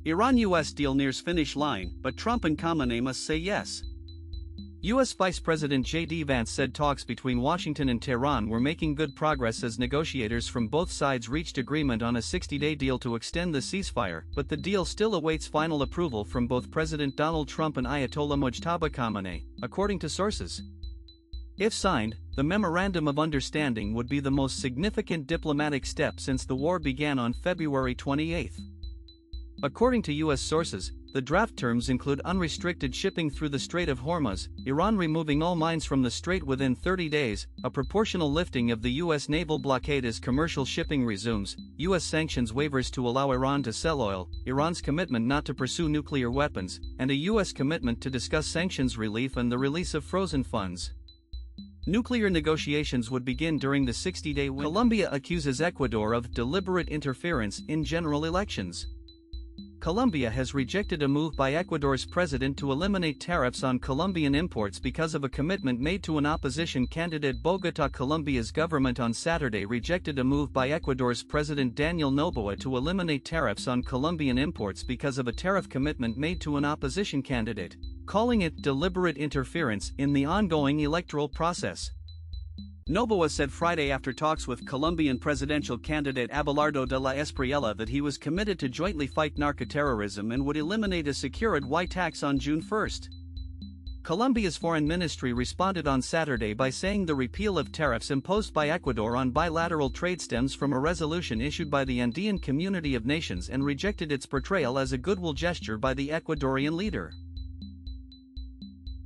Iran-US deal nears finish line, but Trump and Khamenei must say yes. U.S. Vice President JD Vance said talks between Washington and Tehran were making good progress as negotiators from both sides reached agreement on a 60-day deal to extend the ceasefire, but the deal still awaits final approval from both President Donald Trump and Ayatollah Mojtaba Khamenei, according to sources. If signed, the Memorandum of Understanding would be the most significant diplomatic step since the war began on February 28. According to U.S. sources, the draft terms include unrestricted shipping through the Strait of Hormuz, Iran removing all mines from the strait within 30 days, a proportional lifting of the U.S. naval blockade as commercial shipping resumes, U.S. sanctions waivers to allow Iran to sell oil, Iran's commitment not to pursue nuclear weapons, and a U.S. commitment to discuss sanctions relief and the release of frozen funds. Nuclear negotiations would begin during the 60-day window. Colombia accuses Ecuador of deliberate interference in general elections. Colombia has rejected a move by Ecuador's president to eliminate tariffs on Colombian imports because of a commitment made to an opposition candidate. Bogotá. Colombia's government on Saturday rejected a move by Ecuador's President Daniel Noboa to eliminate tariffs on Colombian imports because of a tariff commitment made to an opposition candidate, calling it deliberate interference in the ongoing electoral process. Noboa said Friday after talks with Colombian presidential candidate Abelardo de la Espriella that he was committed to jointly fight narcoterrorism and would eliminate a secured Y tax on June 1. Colombia's foreign ministry responded on Saturday by saying the repeal of tariffs imposed by Ecuador on bilateral trade stems from a resolution issued by the Andean Community of Nations and rejected its portrayal as a goodwill gesture by the Ecuadorian leader.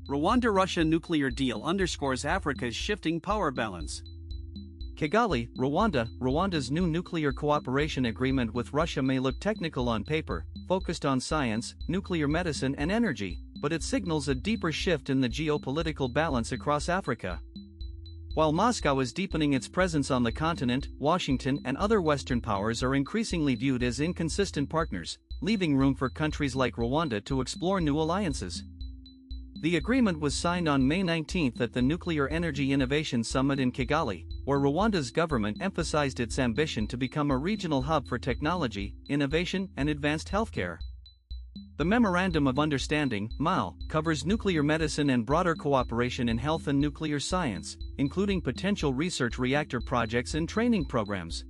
Rwanda-Russia nuclear deal underscores Africa's shifting power balance. Kigali, Rwanda. Rwanda's new nuclear cooperation agreement with Russia may look technical on paper, focused on science, nuclear medicine and energy, but it signals a deeper shift in the geopolitical balance across Africa. While Moscow is deepening its presence on the continent, Washington and other Western powers are increasingly viewed as inconsistent partners, leaving room for countries like Rwanda to explore new alliances. The agreement was signed on May 19 at the Nuclear Energy Innovation Summit in Kigali, where Rwanda's government emphasized its ambition to become a regional hub for technology, innovation, and advanced healthcare. The Memorandum of Understanding (MoU) covers nuclear medicine and broader cooperation in health and nuclear science, including potential research reactor projects and training programs.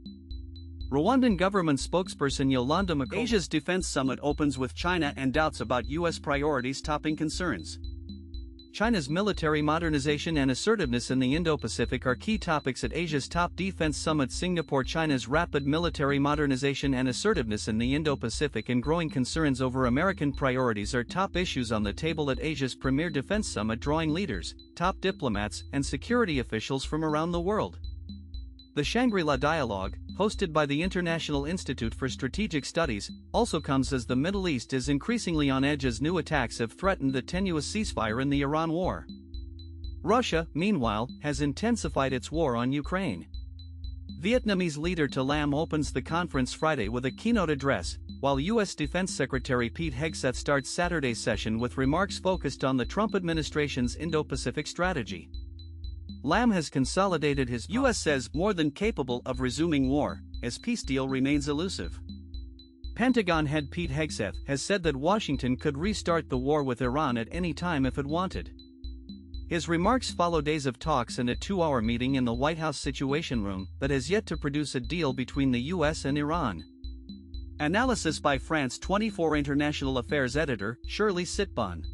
Rwandan government spokesperson Yolanda Makolo. Asia's defense summit opens with China and doubts about U.S. priorities topping concerns. China's military modernization and assertiveness in the Indo-Pacific are key topics at Asia's top defense summit. Singapore. China's rapid military modernization and assertiveness in the Indo-Pacific and growing concerns over American priorities are top issues on the table at Asia's premier defense summit, drawing leaders, top diplomats, and security officials from around the world. The Shangri-La Dialogue, hosted by the International Institute for Strategic Studies, also comes as the Middle East is increasingly on edge as new attacks have threatened the tenuous ceasefire in the Iran war. Russia, meanwhile, has intensified its war on Ukraine. Vietnamese leader To Lam opens the conference Friday with a keynote address, while U.S. Defense Secretary Pete Hegseth starts Saturday's session with remarks focused on the Trump administration's Indo-Pacific strategy. Lam has consolidated his U.S. says more than capable of resuming war, as peace deal remains elusive. Pentagon head Pete Hegseth has said that Washington could restart the war with Iran at any time if it wanted. His remarks follow days of talks and a 2-hour meeting in the White House Situation Room that has yet to produce a deal between the U.S. and Iran. Analysis by France 24 international affairs editor Shirley Sitbon.